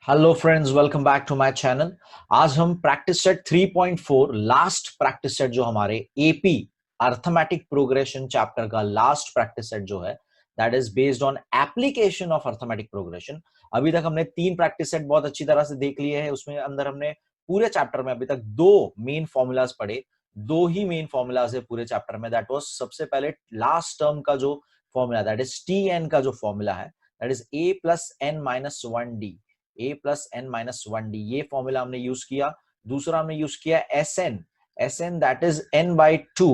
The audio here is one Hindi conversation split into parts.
Hello friends, welcome back to my channel. आज हम practice set 3.4 last practice set जो हमारे एपी अर्थमेटिक प्रोग्रेशन चैप्टर का लास्ट प्रैक्टिस सेट जो है that is based on application of arithmetic progression. अभी तक हमने 3 प्रैक्टिस सेट बहुत अच्छी तरह से देख लिए हैं। उसमें अंदर हमने पूरे चैप्टर में अभी तक 2 मेन फॉर्मूलाज पढ़े। 2 ही मेन फॉर्मूलाज है पूरे चैप्टर में। दैट वाज सबसे पहले लास्ट टर्म का जो formula that is T N का जो फॉर्मूला है that is A plus N minus one D, A plus N minus one D, ये फॉर्मूला हमने यूज किया। दूसरा हमने यूज किया S N, S N that is N by two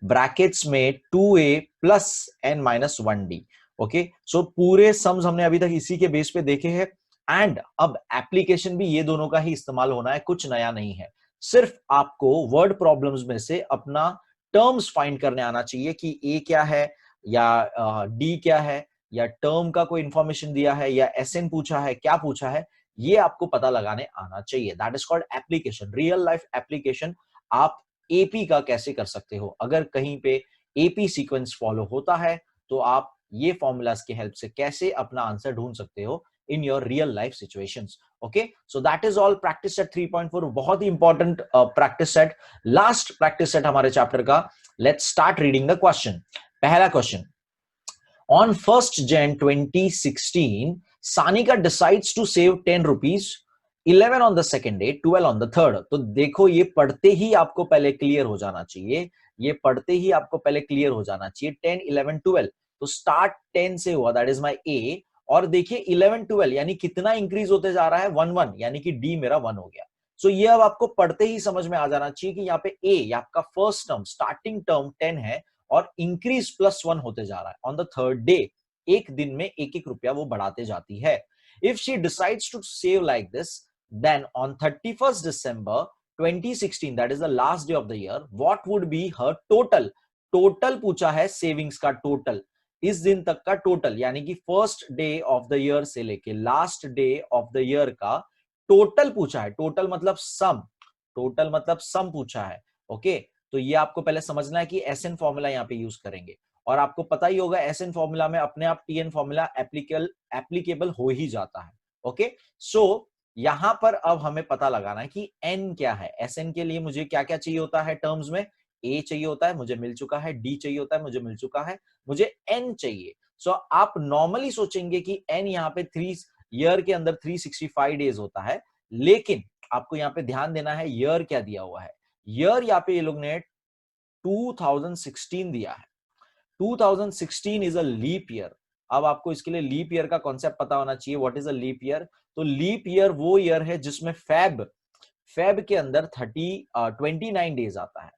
brackets में two A plus N minus one D. Okay, so पूरे सम्स हमने अभी तक इसी के बेस पे देखे हैं। एंड अब एप्लीकेशन भी ये दोनों का ही इस्तेमाल होना है, कुछ नया नहीं है। सिर्फ आपको वर्ड प्रॉब्लम्स में से अपना टर्म्स फाइंड करने आना चाहिए कि ए क्या है या डी क्या है, या टर्म का कोई इंफॉर्मेशन दिया है या एसएन पूछा है, क्या पूछा है, ये आपको पता लगाने आना चाहिए। That is called application, real life application. आप एपी का कैसे कर सकते हो, अगर कहीं पे एपी सीक्वेंस फॉलो होता है तो आप ये फॉर्मूलाज की हेल्प से कैसे अपना आंसर ढूंढ सकते हो in your real life situations. Okay, so that is all practice set 3.4, बहुत ही important practice set, last practice set हमारे चैप्टर का। Let's start reading the question. पहला question, On 1st Jan 2016, Sanika decides to save 10 rupees, 11 on the second day, 12 on the third। तो देखो, ये पढ़ते ही आपको पहले क्लियर हो जाना चाहिए, ये पढ़ते ही आपको पहले क्लियर हो जाना चाहिए। 10, 11, 12, तो स्टार्ट 10 से हुआ, दैट इज माई ए। और देखिए 11, 12 यानी कितना इंक्रीज होते जा रहा है, 1, 1, यानी कि डी मेरा 1 हो गया। सो ये अब आपको पढ़ते ही समझ में आ जाना चाहिए कि यहाँ पे ए आपका फर्स्ट टर्म, स्टार्टिंग टर्म 10 है और इंक्रीज प्लस 1 होते जा रहा है। ऑन द थर्ड डे, एक दिन में एक एक रुपया वो बढ़ाते जाती है। If she decides to save like this, then on 31st December 2016, that is the last day of the year, what would be her total. Total पूछा है सेविंग्स का टोटल, इस दिन तक का टोटल, यानी कि first day of the year से लेके last day of the year का टोटल पूछा है। टोटल मतलब सम, टोटल मतलब सम पूछा है। ओके, तो ये आपको पहले समझना है कि एसएन फॉर्मूला यहाँ पे यूज करेंगे, और आपको पता ही होगा एसएन फॉर्मूला में अपने आप टीएन फॉर्मूला एप्लीकेबल हो ही जाता है। ओके, सो यहां पर अब हमें पता लगाना है कि एन क्या है। एसएन के लिए मुझे क्या क्या चाहिए होता है टर्म्स में, ए चाहिए होता है, मुझे मिल चुका है, डी चाहिए होता है, मुझे मिल चुका है, मुझे एन चाहिए। सो आप नॉर्मली सोचेंगे कि एन यहाँ पे 3 ईयर के अंदर 365 डेज होता है, लेकिन आपको यहाँ पे ध्यान देना है ईयर क्या दिया हुआ है। ईयर यहाँ पे ये लोग ने 2016 दिया है। 2016 इज अ लीप ईयर। अब आपको इसके लिए लीप ईयर का कॉन्सेप्ट पता होना चाहिए। What is a leap year? तो लीप ईयर वो ईयर है जिसमें फेब के अंदर 29 डेज आता है।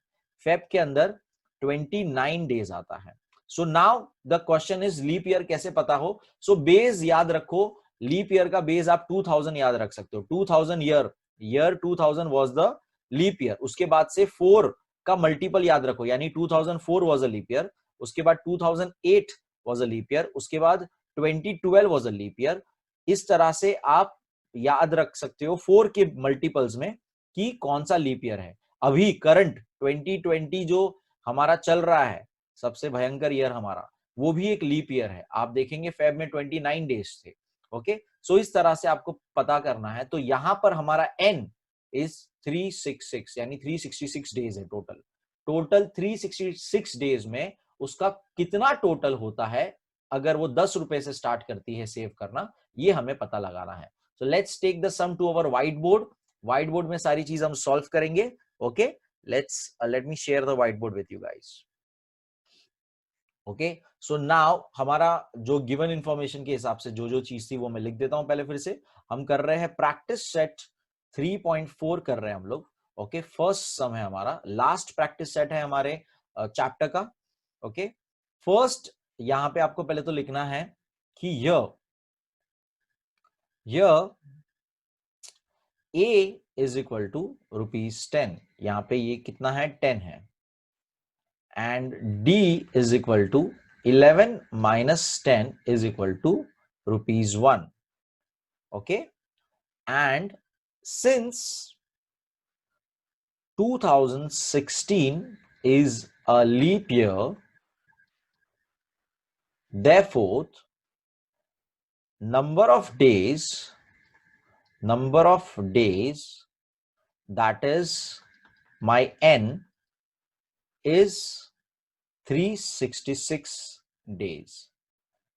फेब के अंदर 29 डेज आता है। So now the question is leap year कैसे पता हो। सो बेस याद रखो, लीप ईयर का बेस आप 2000 याद रख सकते हो। 2000 year 2000 was the leap year. उसके बाद से 4 का मल्टीपल याद रखो, यानी 2004 वाज अ लीप ईयर। उसके बाद 2008 वाज अ लीप ईयर। उसके बाद 2012 वाज अ लीप ईयर। इस तरह से आप याद रख सकते हो 4 के मल्टीपल्स में कि कौन सा लीप ईयर है। अभी करंट 2020 जो हमारा चल रहा है, सबसे भयंकर ईयर हमारा, वो भी एक लीप ईयर है। आप देखेंगे फेब में 29 डेज थे। ओके, सो इस तरह से आपको पता करना है। तो यहां पर हमारा एन इज 366, यानी 366 डेज है टोटल। टोटल 366 डेज में उसका कितना टोटल होता है, अगर वो 10 रुपए से स्टार्ट करती है सेव करना, ये हमें पता लगाना है। So let's take the sum to our whiteboard. Whiteboard में सारी चीज हम सॉल्व करेंगे। Okay, let me share the whiteboard with you guys. Okay, so now हमारा जो गिवन इंफॉर्मेशन के हिसाब से जो जो चीज थी वो मैं लिख देता हूं पहले फिर से। हम कर रहे हैं प्रैक्टिस सेट 3.4 कर रहे हैं हम लोग। ओके, फर्स्ट सम है हमारा, लास्ट प्रैक्टिस सेट है हमारे चैप्टर का। ओके, फर्स्ट यहां पे आपको पहले तो लिखना है कि य ए इज इक्वल टू ₹10। यहां पे ये कितना है, 10 है। And D is equal to 11 minus 10 is equal to ₹1. Okay, and since 2016 is a leap year, therefore number of days number of days, that is my n is 366 days.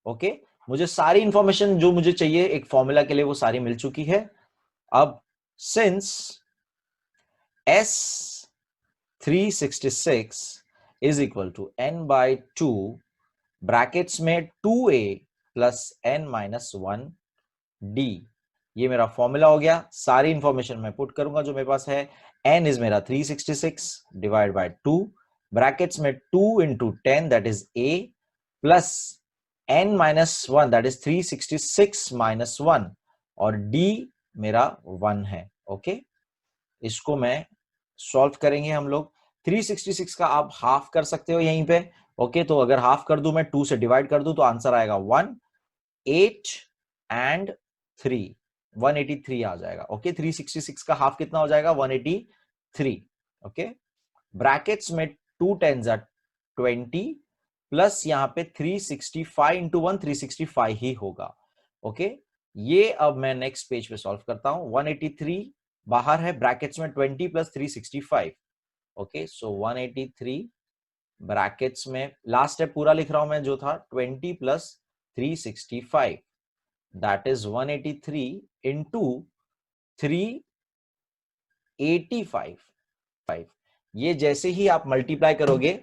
Okay, मुझे सारी इंफॉर्मेशन जो मुझे चाहिए एक फॉर्मूला के लिए वो सारी मिल चुकी है. अब since s 366 is equal to n by 2 brackets में 2a plus n minus 1 d, ये मेरा फॉर्मूला हो गया. सारी इंफॉर्मेशन मैं पुट करूंगा जो मेरे पास है. n इज मेरा 366 डिवाइड बाय 2 ब्रैकेट्स में 2 into 10 that is a plus n minus 1 that is 366 minus 1 और d मेरा 1 है. ओके, इसको मैं सॉल्व करेंगे हम लोग. 366 का आप हाफ कर सकते हो यहीं पे. ओके, तो अगर हाफ कर दूं मैं 2 से डिवाइड कर दूं तो आंसर आएगा 1, 8 एंड 3, 183 आ जाएगा. ओके, 366 का हाफ कितना हो जाएगा? 183. ओके, ब्रैकेट्स में 2 10s are 20 प्लस यहां पे 365 इंटू 1 365 ही होगा. ओके, ये अब मैं नेक्स्ट पेज पे सॉल्व करता हूं. 183 बाहर है, ब्रैकेट्स में 20 प्लस 365. ओके, सो 183 ब्रैकेट्स में लास्ट है पूरा लिख रहा हूं मैं जो था 20 प्लस 365 दैट इज 183 इंटू 385. ये जैसे ही आप मल्टीप्लाई करोगे,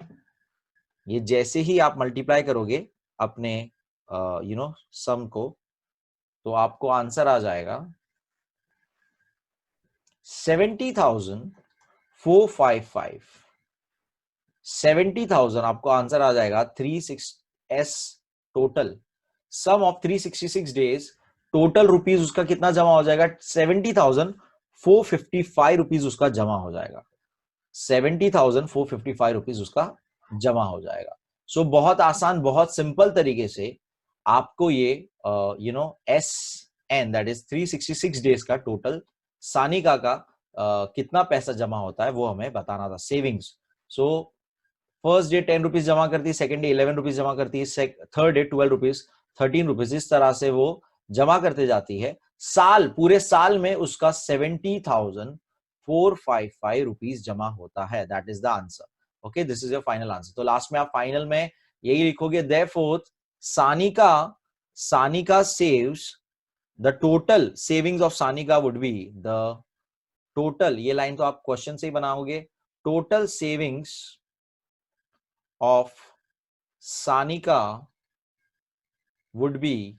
ये जैसे ही आप मल्टीप्लाई करोगे अपने सम को, तो आपको आंसर आ जाएगा 70,455. 70,000 आपको आंसर आ जाएगा. 36s total sum of 366 days total rupees उसका कितना जमा हो जाएगा? 70,455 रुपीज उसका जमा हो जाएगा. 70,455 रुपीज उसका जमा हो जाएगा. सो बहुत आसान, बहुत सिंपल तरीके से आपको ये S N that is 366 days का टोटल सानिका का कितना पैसा जमा होता है वो हमें बताना था. Savings. So first day 10 rupees जमा करती है, सेकंड डे 11 रुपीज जमा करती है, थर्ड डे 12 रुपीज, 13 रुपीज, इस तरह से वो जमा करते जाती है. पूरे साल में उसका 70,455 रुपीज जमा होता है. That is the answer. Okay, this is your final answer. तो लास्ट में आप फाइनल में यही लिखोगे, therefore Sanika saves the total savings of Sanika would be the total, ये लाइन तो आप क्वेश्चन से ही बनाओगे, total savings of Sanika would be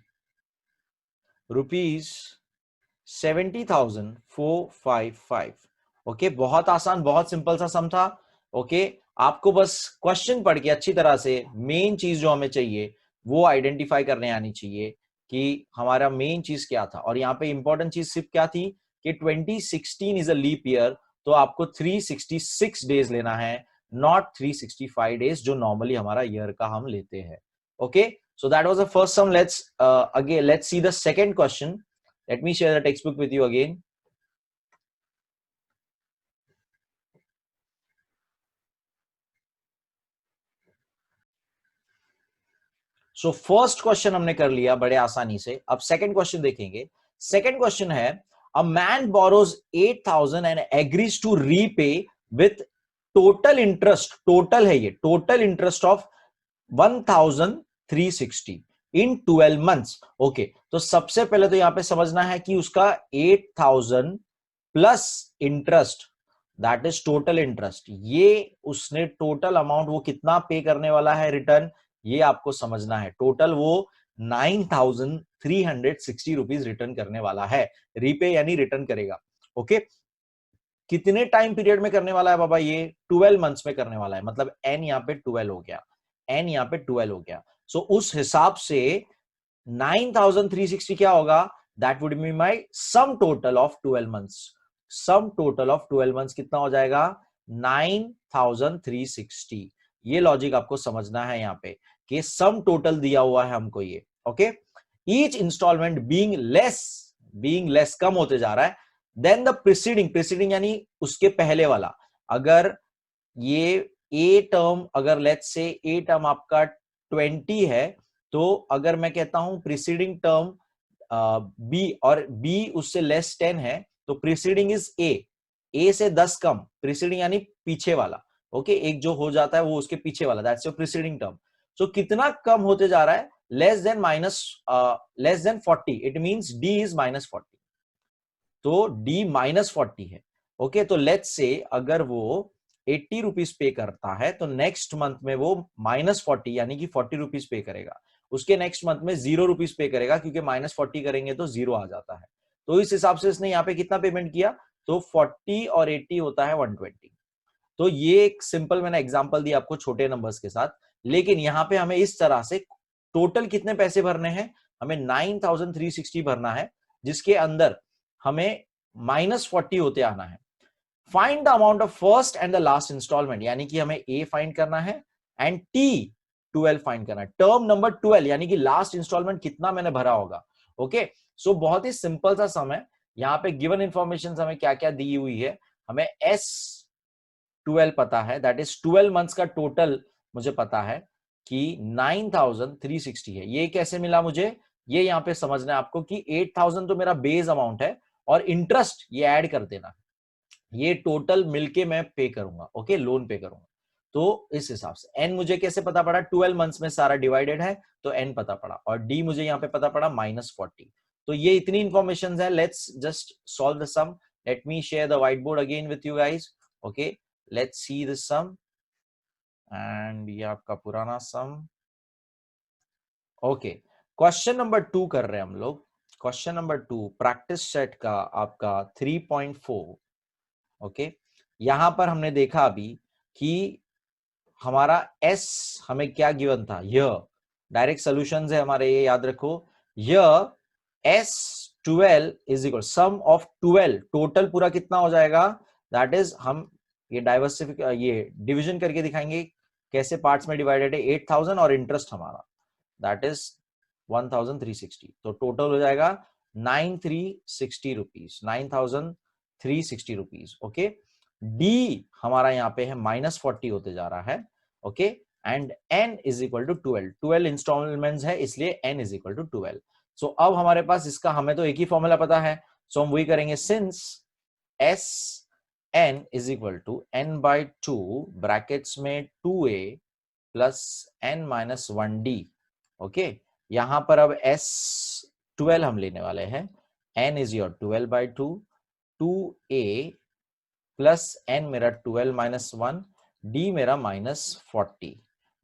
rupees 70,455. Okay, बहुत आसान, बहुत सिंपल सा सम था. ओके, आपको बस क्वेश्चन पढ़ के अच्छी तरह से मेन चीज जो हमें चाहिए वो आइडेंटिफाई करने आनी चाहिए कि हमारा मेन चीज क्या था. और यहाँ पे इंपॉर्टेंट चीज सिर्फ क्या थी कि 2016 इज अ लीप ईयर, तो आपको 366 डेज लेना है, नॉट 365 डेज जो नॉर्मली हमारा ईयर का हम लेते हैं. Okay, so that was the first sum. Let's see the second question. Let me share the textbook with you again. So first question हमने कर लिया बड़े आसानी से. अब सेकंड क्वेश्चन देखेंगे. सेकंड क्वेश्चन है, a man borrows 8,000 and agrees to repay with total interest, total है ये, total interest of 1,360 in 12 months. Okay, तो सबसे पहले तो यहां पे समझना है कि उसका 8,000 plus interest that is total interest, ये उसने टोटल अमाउंट वो कितना पे करने वाला है रिटर्न, ये आपको समझना है. टोटल वो 9,360 रुपीज रिटर्न करने वाला है. रीपे यानी रिटर्न करेगा. ओके, कितने टाइम पीरियड में करने वाला है बाबा? ये 12 मंथ्स में करने वाला है, मतलब एन यहाँ पे 12 हो गया, एन यहाँ पे 12 हो गया. सो उस हिसाब से 9,360 क्या होगा? That would be my sum total of 12 months. Sum total of 12 months कितना हो जाएगा? 9,360. ये लॉजिक आपको समझना है यहाँ पे कि सम टोटल दिया हुआ है हमको ये. Okay, each instalment being less कम होते जा रहा है देन द प्रीसीडिंग यानी उसके पहले वाला. अगर ये ए टर्म, अगर लेट्स से ए टर्म आपका 20 है, तो अगर मैं कहता हूं प्रीसीडिंग टर्म बी और बी उससे लेस 10 है तो प्रीसीडिंग इज ए से 10 कम, प्रीसीडिंग यानी पीछे वाला, ओके एक जो हो जाता है वो उसके पीछे वाला, दैट्स योर प्रीसीडिंग टर्म। सो कितना कम होते जा रहा है, less than 40, it means D is -40, तो डी -40 है। ओके तो लेट्स से अगर वो 80 रुपीज पे करता है तो नेक्स्ट मंथ में वो -40 यानी कि 40 रुपीज पे करेगा, उसके नेक्स्ट मंथ में 0 रुपीज पे करेगा क्योंकि -40 करेंगे तो 0 आ जाता है। तो इस हिसाब से इसने यहाँ पे कितना पेमेंट किया, तो 40 और 80 होता है 120। तो ये एक सिंपल मैंने एग्जांपल दिया आपको छोटे नंबर्स के साथ, लेकिन यहां पे हमें इस तरह से टोटल कितने पैसे भरने हैं, हमें 9360 भरना है, जिसके अंदर हमें -40 होते आना है। Find the amount of first and the last instalment, यानी कि हमें ए फाइंड करना है एंड टी 12 फाइंड करना है, टर्म नंबर 12 यानी कि लास्ट इंस्टॉलमेंट कितना मैंने भरा होगा। ओके सो बहुत ही सिंपल सा सम है, यहाँ पे गिवन इंफॉर्मेशन हमें क्या क्या दी हुई है, हमें S12 पता है, दैट इज 12 मंथ्स का टोटल मुझे पता है कि 9360 है। ये कैसे मिला मुझे, ये यहां पे समझना है आपको कि 8000 तो मेरा बेस अमाउंट है और इंटरेस्ट ये ऐड कर देना, ये टोटल मिलके मैं पे करूंगा, ओके लोन पे करूंगा। तो इस हिसाब से एन मुझे कैसे पता पड़ा, 12 मंथ्स में सारा डिवाइडेड है तो एन पता पड़ा, और डी मुझे यहाँ पे पता पड़ा -40। तो ये इतनी इंफॉर्मेशन है, let's just solve the sum. Let me share the whiteboard again with you guys. Okay let's see this sum, and ये आपका पुराना सम। ओके क्वेश्चन नंबर 2 कर रहे हैं हम लोग। क्वेश्चन नंबर 2 प्रैक्टिस सेट का आपका 3.4। ओके यहां पर हमने देखा अभी कि हमारा S हमें क्या गिवन था, यह डायरेक्ट सॉल्यूशंस है हमारे, ये याद रखो, यह S12 is equal some of 12, total पूरा कितना हो जाएगा, दैट इज हम ये ये डिवीजन करके दिखाएंगे कैसे पार्ट्स में डिवाइडेड है, 8000 और इंटरेस्ट हमारा दैट इज 1360, तो टोटल हो जाएगा 9360 रुपीज, 9360 रुपीज। ओके डी हमारा यहाँ पे है -40 होते जा रहा है। Okay and n is equal to 12 instalments है इसलिए n is equal to 12। So अब हमारे पास इसका हमें तो एक ही फॉर्मूला पता है, सो हम वही करेंगे, since s n is equal to n/2 brackets में 2a plus n minus 1d। Okay यहां पर अब S12 हम लेने वाले हैं, n is your 12/2, 2a plus n मेरा 12 माइनस 1, d मेरा -40।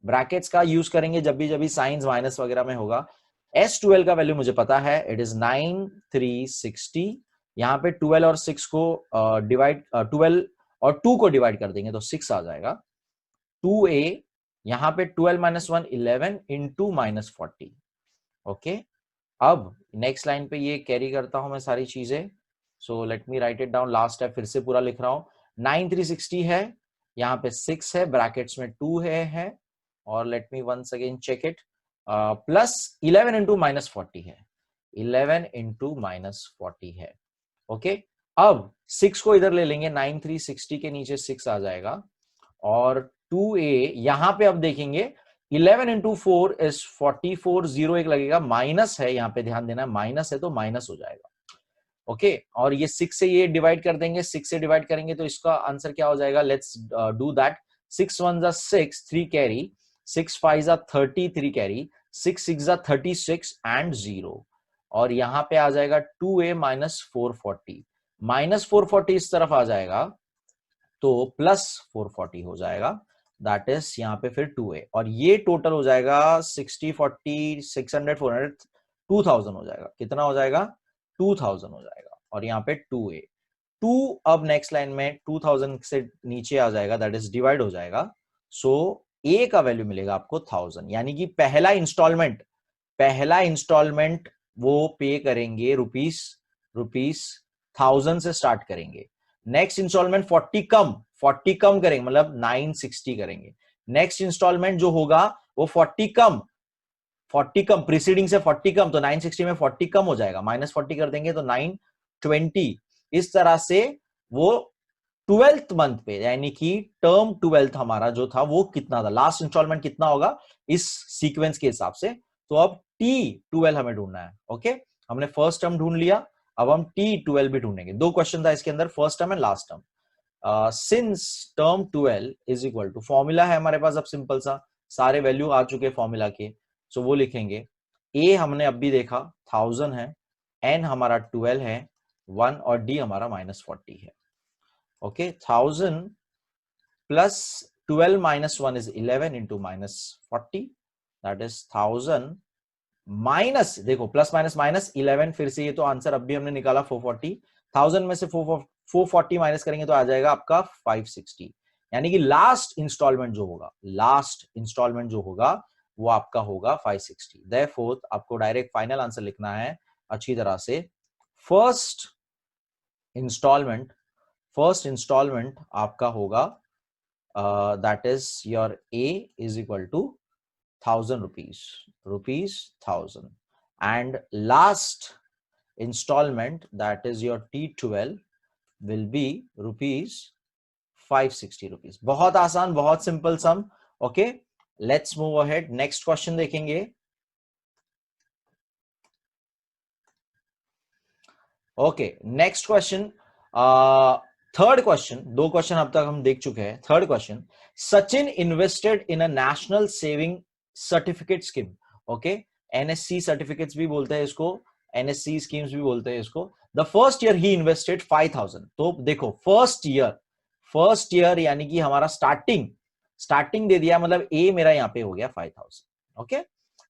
ब्रैकेट्स का यूज करेंगे जब भी साइंस माइनस वगैरह में होगा। S12 का वैल्यू मुझे पता है, इट इज 9360। यहाँ पे 12 और 6 को डिवाइड 12 और 2 को डिवाइड कर देंगे तो 6 आ जाएगा। 2a यहाँ पे 12 माइनस 1 11 इंटू -40। ओके अब नेक्स्ट लाइन पे ये कैरी करता हूं मैं सारी चीजें, so let me right it down, last है फिर से पूरा लिख रहा हूं, 9360 है, यहाँ पे 6 है, ब्रैकेट्स में 2 है और let me once again check it, plus 11 into -40 है, 11 इंटू -40 है। ओके अब 6 को इधर ले लेंगे, 9360 के नीचे 6 आ जाएगा और 2a यहां पे अब देखेंगे 11 इंटू 4 इज 44, 0 एक लगेगा, माइनस है यहाँ पे ध्यान देना, माइनस है तो माइनस हो जाएगा। ओके और ये 6 से ये डिवाइड कर देंगे, 6 से डिवाइड करेंगे तो इसका आंसर क्या हो जाएगा, लेट्स डू दैट। 6 1 जा 6, 3 कैरी, 6 5 जा 30, 3 कैरी, 6 6 जा 36 एंड 0, और यहाँ पे आ जाएगा 2a माइनस 440, -440 इस तरफ आ जाएगा तो +440 हो जाएगा, दैट इज यहाँ पे फिर 2a, और ये टोटल हो जाएगा 60 40 600 400 2000 हो जाएगा, कितना हो जाएगा 2000 हो जाएगा, और यहाँ पे 2a 2 अब नेक्स्ट लाइन में 2000 से नीचे आ जाएगा, दैट इज डिवाइड हो जाएगा, सो a का वैल्यू मिलेगा आपको 1000, यानी कि पहला इंस्टॉलमेंट वो पे करेंगे रुपीस 1000 से स्टार्ट करेंगे, नेक्स्ट इंस्टॉलमेंट 40 कम करेंगे, मतलब 960 करेंगे, नेक्स्ट इंस्टॉलमेंट जो होगा वो 40 कम प्रीसीडिंग से 40 कम, तो 960 में 40 कम हो जाएगा, -40 कर देंगे तो 920, इस तरह से वो 12th मंथ पे, यानी कि टर्म 12th हमारा जो था वो कितना था, लास्ट इंस्टॉलमेंट कितना होगा इस सीक्वेंस के हिसाब से, तो अब T12 हमें ढूंढना है। ओके हमने फर्स्ट टर्म ढूंढ लिया, अब हम T12 भी ढूंढेंगे। दो क्वेश्चन था इसके अंदर, first term and last term. Since term 12 is equal to, formula है हमारे पास अब सिंपल सा, सारे वैल्यू आ चुके फॉर्मूला के, सो वो लिखेंगे। ए हमने अब भी देखा 1000 है, एन हमारा 12 है 1, और डी हमारा -40 है। Okay, 1000 plus 12 minus 1 is 11 into -40, that is 1000 minus, देखो प्लस माइनस माइनस 11, फिर से ये तो आंसर अब भी हमने निकाला 440, 1000 में से 440 माइनस करेंगे तो आ जाएगा आपका 560, यानी कि लास्ट इंस्टॉलमेंट जो होगा, लास्ट इंस्टॉलमेंट जो होगा वो आपका होगा 560। देयरफॉर आपको डायरेक्ट फाइनल आंसर लिखना है अच्छी तरह से। फर्स्ट इंस्टॉलमेंट आपका होगा that is your A is equal to 1000 rupees 1000, and last installment that is your T12 will be rupees 560 rupees। बहुत आसान, बहुत simple sum. Okay, let's move ahead, next question देखेंगे। Okay, next question, third question, दो क्वेश्चन अब तक हम देख चुके हैं। Third question, Sachin invested in a national saving certificate scheme. Okay, NSC certificates भी बोलते हैं इसको, एनएससी स्कीम्स भी बोलते हैं इसको। The first year he invested 5000। तो देखो फर्स्ट ईयर यानी कि हमारा स्टार्टिंग दे दिया, मतलब ए मेरा यहां पे हो गया 5000। ओके,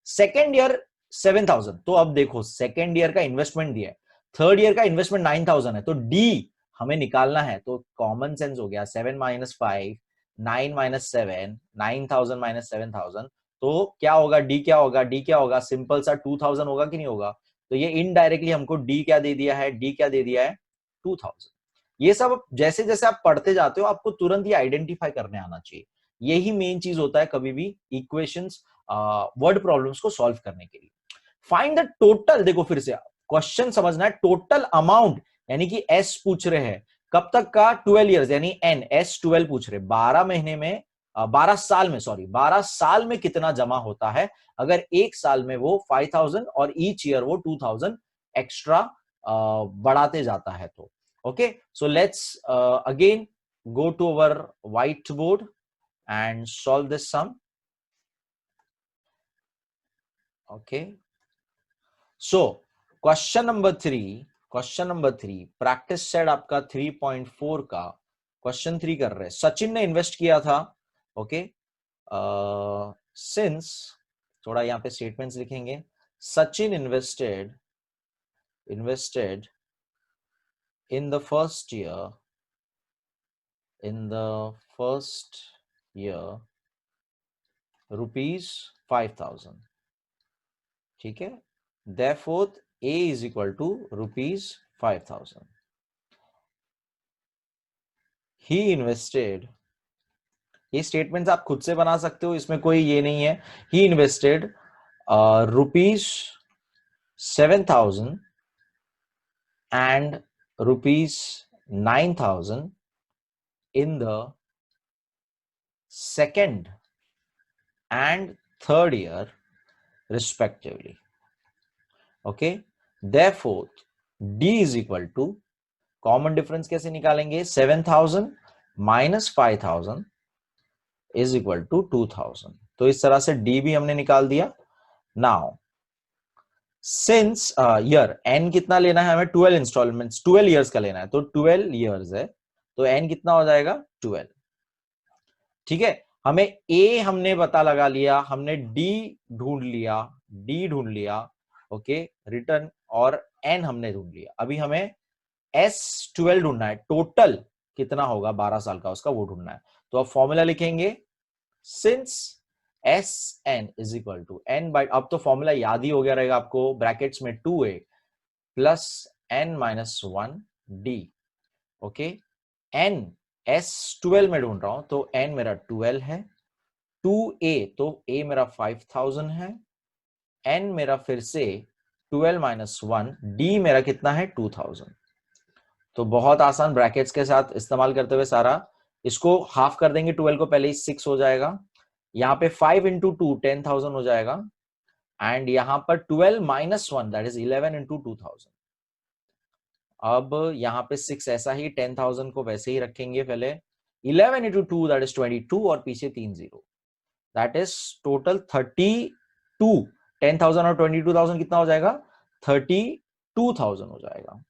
सेकेंड ईयर 7000, तो अब देखो सेकेंड ईयर का इन्वेस्टमेंट दिया है, थर्ड ईयर का इन्वेस्टमेंट 9000 है, तो डी हमें निकालना है। तो कॉमन सेंस हो गया, 7 - 5 9 - 7 9000 - 7000, तो क्या होगा, डी क्या होगा, डी क्या होगा, सिंपल सा 2000 होगा कि नहीं होगा। तो ये इनडायरेक्टली हमको डी क्या दे दिया है, डी क्या दे दिया है 2000। ये सब जैसे जैसे आप पढ़ते जाते हो आपको तुरंत ये आइडेंटिफाई करने आना चाहिए। यही मेन चीज होता है कभी भी इक्वेशंस, वर्ड प्रॉब्लम्स को सॉल्व करने के लिए। फाइंड द टोटल, देखो फिर से क्वेश्चन समझना है, टोटल अमाउंट यानी कि एस पूछ रहे हैं कब तक का, 12 इयर्स यानी एन, एस 12 पूछ रहे, 12 महीने में 12 साल में, सॉरी 12 साल में कितना जमा होता है अगर एक साल में वो 5000 और ईच ईयर वो 2000 एक्स्ट्रा बढ़ाते जाता है तो। Okay, so let's again go to our whiteboard and solve this sum. Okay, so question number 3 practice set आपका 3.4 का क्वेश्चन 3 कर रहे हैं। सचिन ने इन्वेस्ट किया था। ओके, सिंस, थोड़ा यहां पे स्टेटमेंट्स लिखेंगे, Sachin invested in the first year rupees 5000, ठीक है। therefore A is equal to rupees 5000। he invested, ये स्टेटमेंट्स आप खुद से बना सकते हो, इसमें कोई ये नहीं है। he invested rupees 7000 and rupees 9000 in the second and third year respectively। okay, therefore D is equal to, common difference कैसे निकालेंगे, 7000 माइनस 5000 इज इक्वल टू 2000। तो इस तरह से D भी हमने निकाल दिया। नाउ सिंस ईयर एन कितना लेना है हमें, 12 इंस्टॉलमेंट्स 12 इयर्स का लेना है, तो 12 इयर्स है, तो एन कितना हो जाएगा 12। ठीक है, हमें ए हमने पता लगा लिया, हमने डी ढूंढ लिया, ओके रिटर्न, और एन हमने ढूंढ लिया। अभी हमें S12 ढूंढना है, टोटल कितना होगा 12 साल का उसका वो ढूंढना है। तो अब फॉर्मूला लिखेंगे, since Sn is equal to n by, अब तो फॉर्मूला याद ही हो गया रहेगा आपको, ब्रैकेट्स में 2a plus n minus 1d। Okay, n S12 में ढूंढ रहा हूं तो n मेरा 12 है, 2a तो a मेरा 5000 है, n मेरा फिर से 12 माइनस 1, d मेरा कितना है 2000। तो बहुत आसान, ब्रैकेट्स के साथ इस्तेमाल करते हुए सारा, इसको हाफ कर देंगे 12 को, पहले ही 6 हो जाएगा, यहाँ पे 5 into 2 10,000 हो जाएगा, एंड यहां पर 12 माइनस 1 दैट इज 11 इंटू 2000। अब यहां पे 6 ऐसा ही 10,000 को वैसे ही रखेंगे पहले, 11 इंटू 2 दैट इज 22 और पीछे 3 जीरो, दैट इज टोटल 32। 10,000 और 22,000 कितना हो जाएगा? 32,000 हो जाएगा।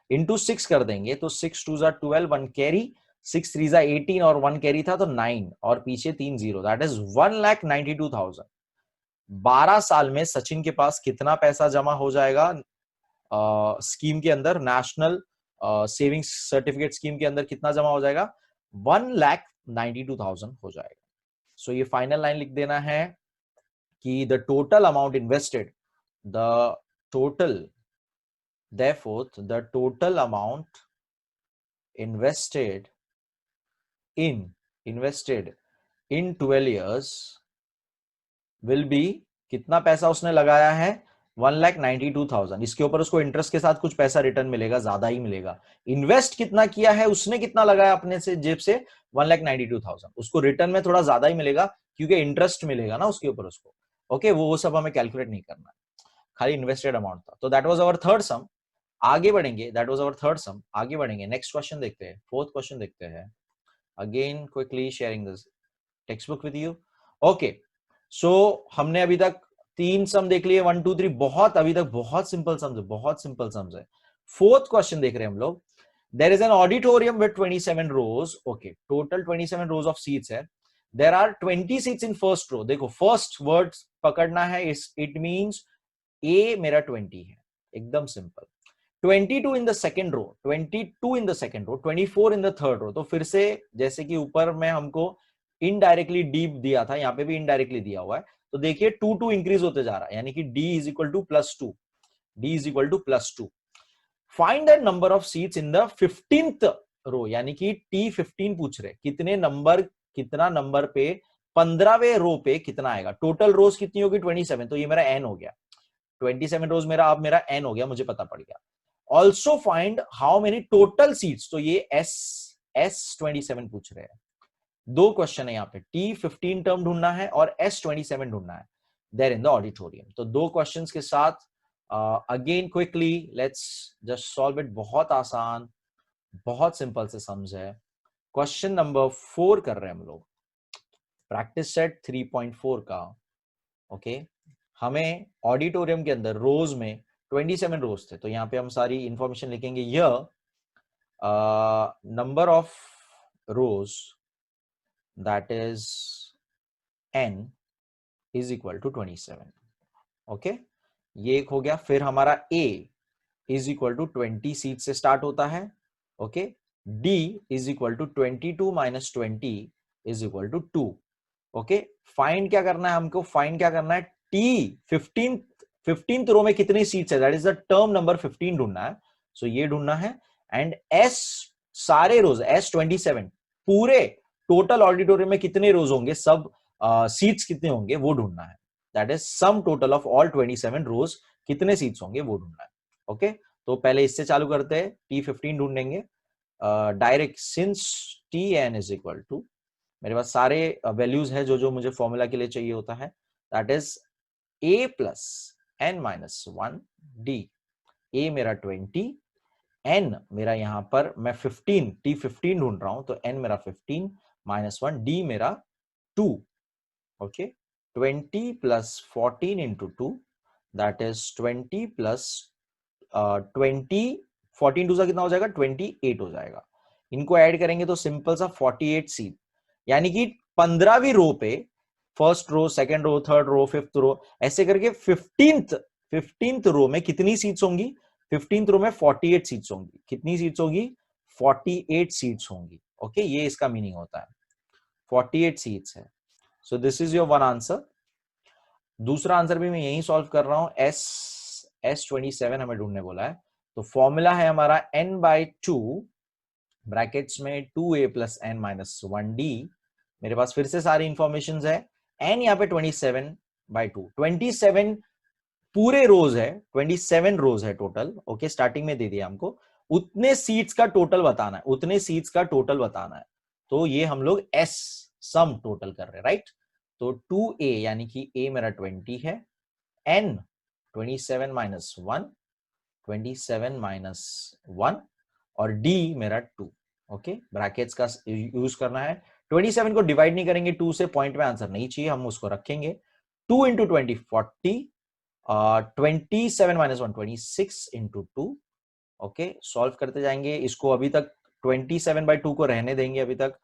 इंटू 6 कर देंगे तो 6 2 जा 12, 1 कैरी, 6 3 जा 18 और 1 कैरी था तो 9 और पीछे 3 जीरो, दैट इज 1,92,000। 12 साल में सचिन के पास कितना पैसा जमा हो जाएगा स्कीम के अंदर, नेशनल सेविंग्स सर्टिफिकेट स्कीम के अंदर कितना जमा हो जाएगा? 1,92,000 हो जाएगा। सो ये फाइनल लाइन लिख देना है कि the total amount invested, the total, therefore the total amount invested in 12 years will be, कितना पैसा उसने लगाया है? 1,92,000। इसके ऊपर उसको इंटरेस्ट के साथ कुछ पैसा रिटर्न मिलेगा, ज्यादा ही मिलेगा। इन्वेस्ट कितना किया है उसने, कितना लगाया अपने से जेब से? 1,92,000। उसको रिटर्न में थोड़ा ज्यादा ही मिलेगा क्योंकि इंटरेस्ट मिलेगा ना उसके ऊपर उसको। ओके, वो सब हमें कैलकुलेट नहीं करना, खाली इन्वेस्टेड अमाउंट था। तो that was our third sum. आगे बढ़ेंगे, that was our third sum. आगे बढ़ेंगे, नेक्स्ट क्वेश्चन देखते हैं, फोर्थ क्वेश्चन देखते हैं। Again quickly sharing this textbook with you. Okay, so हमने अभी तक 3 सम देख लिए, 1 2 3, बहुत अभी तक बहुत सिंपल सम्स है, बहुत सिंपल सम्स है। फोर्थ क्वेश्चन देख रहे हैं हम लोग। There is an auditorium with 27 rows. Okay, total 27 rows of seats है। There are 20 seats in first row. देखो फर्स्ट वर्ड पकड़ना है, इट मींस ए मेरा 20 है, एकदम simple. 22 in the second row, 22 in the second row, 24 in the third row. तो फिर से जैसे कि ऊपर में हमको इनडायरेक्टली डी दिया था, यहां पे भी इनडायरेक्टली दिया हुआ है। तो देखिए 2 2 इंक्रीज होते जा रहा है, यानी कि d is equal to +2, d is equal to +2। Find the number of seats in the 15th row, यानी कि T15 पूछ रहे कितने नंबर, कितना नंबर पे 15वें रो पे कितना आएगा। टोटल रोज कितनी होगी? 27, तो ये मेरा n हो गया। 27 रोज मेरा, अब मेरा n हो गया, मुझे पता पड़ गया। Also find how many total seats, तो ये S27 पूछ रहे हैं। दो क्वेश्चन है यहाँ पे, T15 टर्म ढूंढना है और S27 ढूंढना है देयर इन द ऑडिटोरियम। तो दो क्वेश्चंस के साथ again quickly let's just solve it. बहुत आसान, बहुत सिंपल से सम्स है। क्वेश्चन नंबर 4 कर रहे हैं हम लोग, प्रैक्टिस सेट 3.4 का। ओके, हमें ऑडिटोरियम के अंदर रोज में 27 रोज थे, तो यहाँ पे हम सारी इंफॉर्मेशन लिखेंगे। यह number of rows that is n is equal to 27। Okay, ये एक हो गया। फिर हमारा a is equal to 20 seat से स्टार्ट होता है। Okay, d is equal to 22 minus 20 is equal to 2। Okay, find क्या करना है हमको? फाइंड क्या करना है? T 15th रो में कितनी सीट्स है, that is the term number 15 ढूंढना है। सो ये ढूंढना है। एंड S सारे रोज, S27 पूरे टोटल ऑडिटोरियम में कितने रोज होंगे, सब सीट्स कितने होंगे वो ढूंढना है। That is sum total of all 27 रोज, कितने सीट्स होंगे वो ढूंढना है। ओके, तो पहले इससे चालू करते हैं, T15 ढूंढेंगे direct, since Tn is equal to, मेरे पास सारे वैल्यूज है जो जो मुझे फॉर्मूला के लिए चाहिए होता है, that is a plus n minus 1 d। a मेरा 20, n मेरा यहां पर मैं 15 T15 ढूंढ रहा हूं, तो n मेरा 15 माइनस 1, d मेरा 2। Okay, 20 plus 14 into 2 that is 20 plus 20, 14 टू सा कितना हो जाएगा? 28 हो जाएगा। इनको ऐड करेंगे तो सिंपल सा 48 सीट, यानी कि 15वीं रो पे, first row, second row, third row, fifth row, ऐसे करके 15th रो में कितनी सीट्स होंगी? 15th रो में 48 सीट्स होंगी। कितनी सीट्स होगी? 48 सीट्स होंगी। ओके, ये इसका मीनिंग होता है, 48 सीट्स है। So this is your one answer. दूसरा आंसर भी मैं यही सॉल्व कर रहा हूं। S27 हमें ढूंढने बोला है, तो फॉर्मूला है हमारा n/2 ब्रैकेट्स में 2a plus n minus 1d। मेरे पास फिर से सारी इंफॉर्मेशन है। n यहाँ पे 27/2, 27 पूरे रोज है, 27 रोज है टोटल। ओके, स्टार्टिंग में दे दिया हमको, उतने सीट्स का टोटल बताना है, उतने सीट्स का टोटल बताना है। तो ये हम लोग S सम टोटल कर रहे हैं, राइट। तो 2a यानी कि a मेरा 20 है, n 27 माइनस 1, 27 माइनस 1 और d मेरा 2। ओके, ब्रैकेट्स का यूज करना है। 27 को डिवाइड नहीं करेंगे 2 से, पॉइंट में आंसर नहीं चाहिए, हम उसको रखेंगे। 2 into 20 40, 27 minus 1 26 into 2। Okay, solve करते जाएंगे इसको। अभी तक 27/2 को रहने देंगे अभी तक।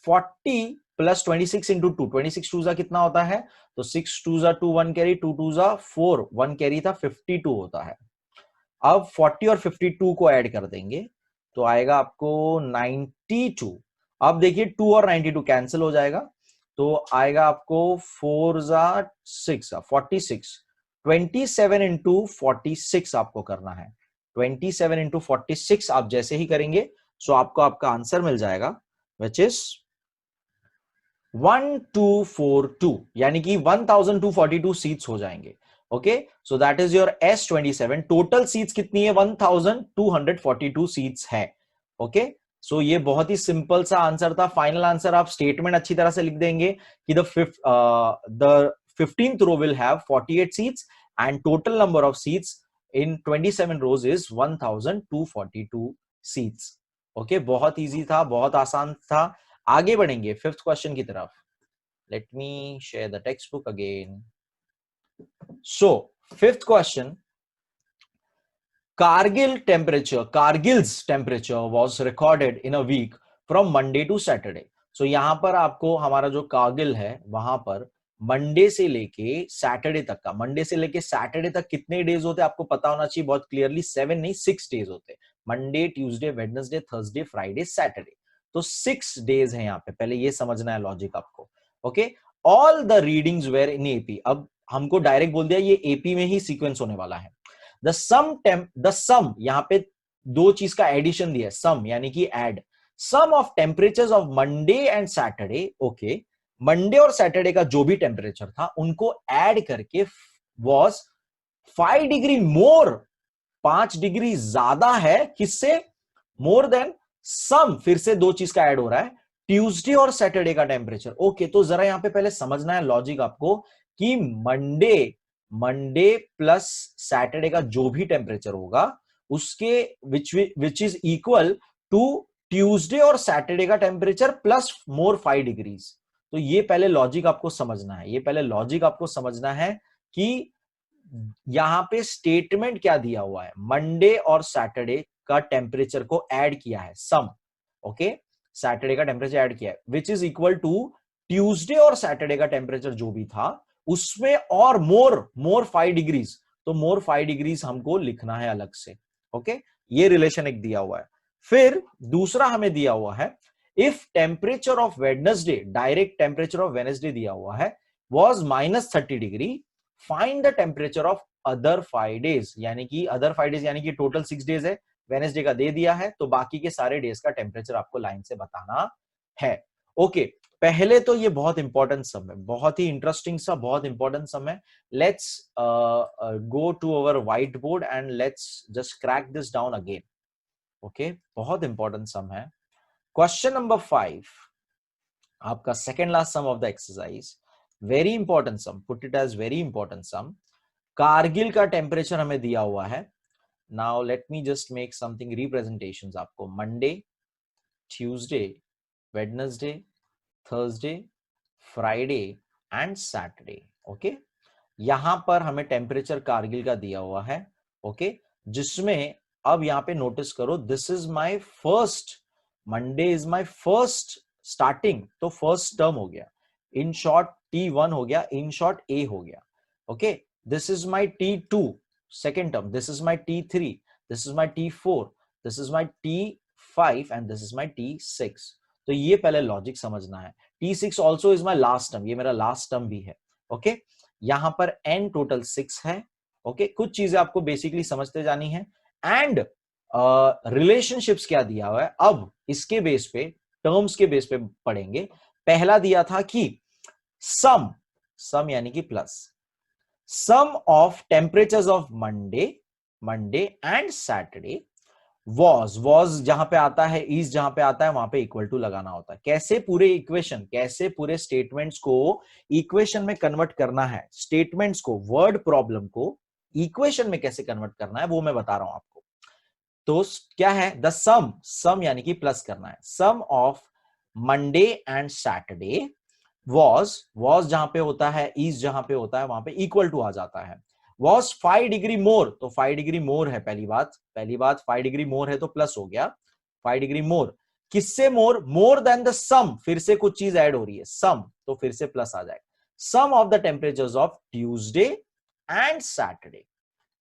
40 प्लस 26 इंटू 2, 26 टू जा कितना होता है, तो 6 टू जा 2, 1 कैरी, 2 टू जा 4, 1 कैरी था, 52 होता है। अब 40 और 52 को ऐड कर देंगे तो आएगा आपको 92। अब देखिए 2 और 92 कैंसिल हो जाएगा, तो आएगा आपको 4 जा 6, 46। 27 इंटू 46 आपको करना है। 27 इंटू 46 आप जैसे ही करेंगे सो आपको आपका आंसर मिल जाएगा, विच इज 1242, यानी कि 1242 सीट्स हो जाएंगे। Okay, so that is your S27। Total seats कितनी है, 1242 सीट्स है। ओके, सो ये बहुत ही सिंपल सा आंसर था। फाइनल आंसर आप स्टेटमेंट अच्छी तरह से लिख देंगे कि the 15th row will have 48 seats and total number of seats in 27 rows is 1242 seats. Okay, बहुत इजी था, बहुत आसान था। आगे बढ़ेंगे फिफ्थ क्वेश्चन की तरफ। Late me share the text book again. So fifth question, Cargill's temperature was recorded in a week from Monday to Saturday. So यहां पर आपको हमारा जो कारगिल है वहां पर मंडे से लेके सैटरडे तक का, मंडे से लेके सैटरडे तक कितने डेज होते हैं आपको पता होना चाहिए बहुत क्लियरली। 7 नहीं 6 डेज होते हैं। Monday, Tuesday, Wednesday, Thursday, Friday, Saturday, तो 6 डेज है यहाँ पे। पहले ये समझना है लॉजिक आपको। Okay, all the readings were in AP. अब हमको डायरेक्ट बोल दिया ये एपी में ही सीक्वेंस होने वाला है। द सम यहां पे दो चीज का एडिशन दिया है, सम यानी कि add. Sum of temperatures of Monday and Saturday. Okay, Monday और सैटरडे का जो भी टेम्परेचर था उनको ऐड करके वॉज 5 डिग्री मोर, 5 डिग्री ज्यादा है किससे, मोर देन सम, फिर से दो चीज का ऐड हो रहा है, ट्यूसडे और सैटरडे का टेम्परेचर। ओके, तो जरा यहां पे पहले समझना है लॉजिक आपको कि मंडे प्लस सैटरडे का जो भी टेम्परेचर होगा उसके which is equal to Tuesday और सैटरडे का टेम्परेचर प्लस मोर 5 डिग्रीज। तो ये पहले लॉजिक आपको समझना है, ये पहले लॉजिक आपको समझना है कि यहां पे स्टेटमेंट क्या दिया हुआ है, मंडे और सैटरडे का टेम्परेचर को ऐड किया है सम। ओके, सैटरडे का टेम्परेचर ऐड किया है which is equal to Tuesday और सैटरडे का टेम्परेचर जो भी था उसमें और मोर 5 डिग्रीज, तो मोर 5 डिग्रीज हमको लिखना है अलग से। ओके, ये रिलेशन एक दिया हुआ है। फिर दूसरा हमें दिया हुआ है, if temperature of Wednesday, direct temperature of Wednesday दिया हुआ है was -30 degree, find the temperature of other 5 days, यानी कि अदर 5 डेज यानी कि टोटल 6 डेज है, वेडनेसडे का दे दिया है, तो बाकी के सारे डेज का टेम्परेचर आपको लाइन से बताना है। ओके, पहले तो ये बहुत इंपॉर्टेंट सम है, बहुत ही इंटरेस्टिंग सा, बहुत इंपॉर्टेंट सम है। Let's go to our whiteboard and let's just crack this down again. Okay, बहुत इंपॉर्टेंट सम है। क्वेश्चन नंबर 5, आपका second last sum of the exercise, very important sum, put it as very important sum. Kargil का टेम्परेचर हमें दिया हुआ है। Now let me just make something representations आपको। Monday, Tuesday, Wednesday, Thursday, Friday and Saturday. Okay, यहां पर हमें टेम्परेचर कारगिल का दिया हुआ है। ओके, जिसमें अब यहां पे नोटिस करो, this is my first, Monday is my first starting, तो फर्स्ट टर्म हो गया, इन शॉर्ट T1 हो गया, इन शॉर्ट A हो गया। Okay, this is my T2 second term, this is my T3, this is my T4, this is my T5 and this is my T6। तो ये पहले लॉजिक समझना है। T6 also is my last term, ये मेरा लास्ट टर्म भी है। ओके, यहां पर n टोटल 6 है। ओके, कुछ चीजें आपको बेसिकली समझते जानी है। एंड रिलेशनशिप्स क्या दिया हुआ है, अब इसके बेस पे, टर्म्स के बेस पे पढ़ेंगे। पहला दिया था कि सम यानी कि plus, sum of temperatures of Monday and Saturday was जहां पे आता है, इज जहां पे आता है, वहां पे इक्वल टू लगाना होता है। कैसे पूरे इक्वेशन, कैसे पूरे स्टेटमेंट्स को इक्वेशन में कन्वर्ट करना है, स्टेटमेंट्स को, वर्ड प्रॉब्लम को इक्वेशन में कैसे कन्वर्ट करना है, वो मैं बता रहा हूं आपको। तो क्या है, द सम यानी कि प्लस करना है, sum of Monday and Saturday was जहां पे होता है, इज जहां पे होता है, वहां पे इक्वल टू आ जाता है। वॉज 5 डिग्री मोर, तो 5 डिग्री मोर है, पहली बात 5 डिग्री मोर है तो प्लस हो गया, 5 डिग्री मोर। किससे मोर? मोर देन द सम, फिर से कुछ चीज ऐड हो रही है, सम, तो फिर से प्लस आ जाएगा। Sum of the temperatures of Tuesday and Saturday.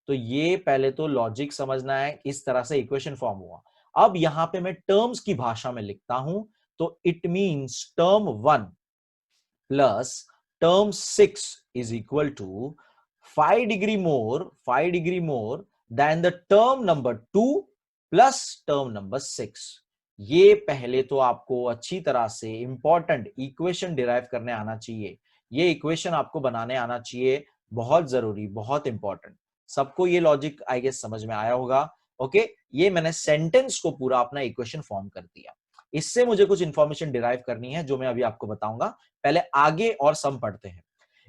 तो ये पहले तो लॉजिक समझना है, इस तरह से इक्वेशन फॉर्म हुआ। अब यहां पे मैं टर्म्स की भाषा में लिखता हूं, तो it means term 1 plus term 6 is equal to 5 degree more than the term number 2 plus term number 6। ये पहले तो आपको अच्छी तरह से इंपॉर्टेंट इक्वेशन डिराइव करने आना चाहिए, ये इक्वेशन आपको बनाने आना चाहिए, बहुत जरूरी, बहुत इंपॉर्टेंट। सबको ये लॉजिक आई गेस समझ में आया होगा। ओके, ये मैंने सेंटेंस को पूरा अपना इक्वेशन फॉर्म कर दिया। इससे मुझे कुछ इंफॉर्मेशन डिराइव करनी है जो मैं अभी आपको बताऊंगा। पहले आगे और सम पढ़ते हैं।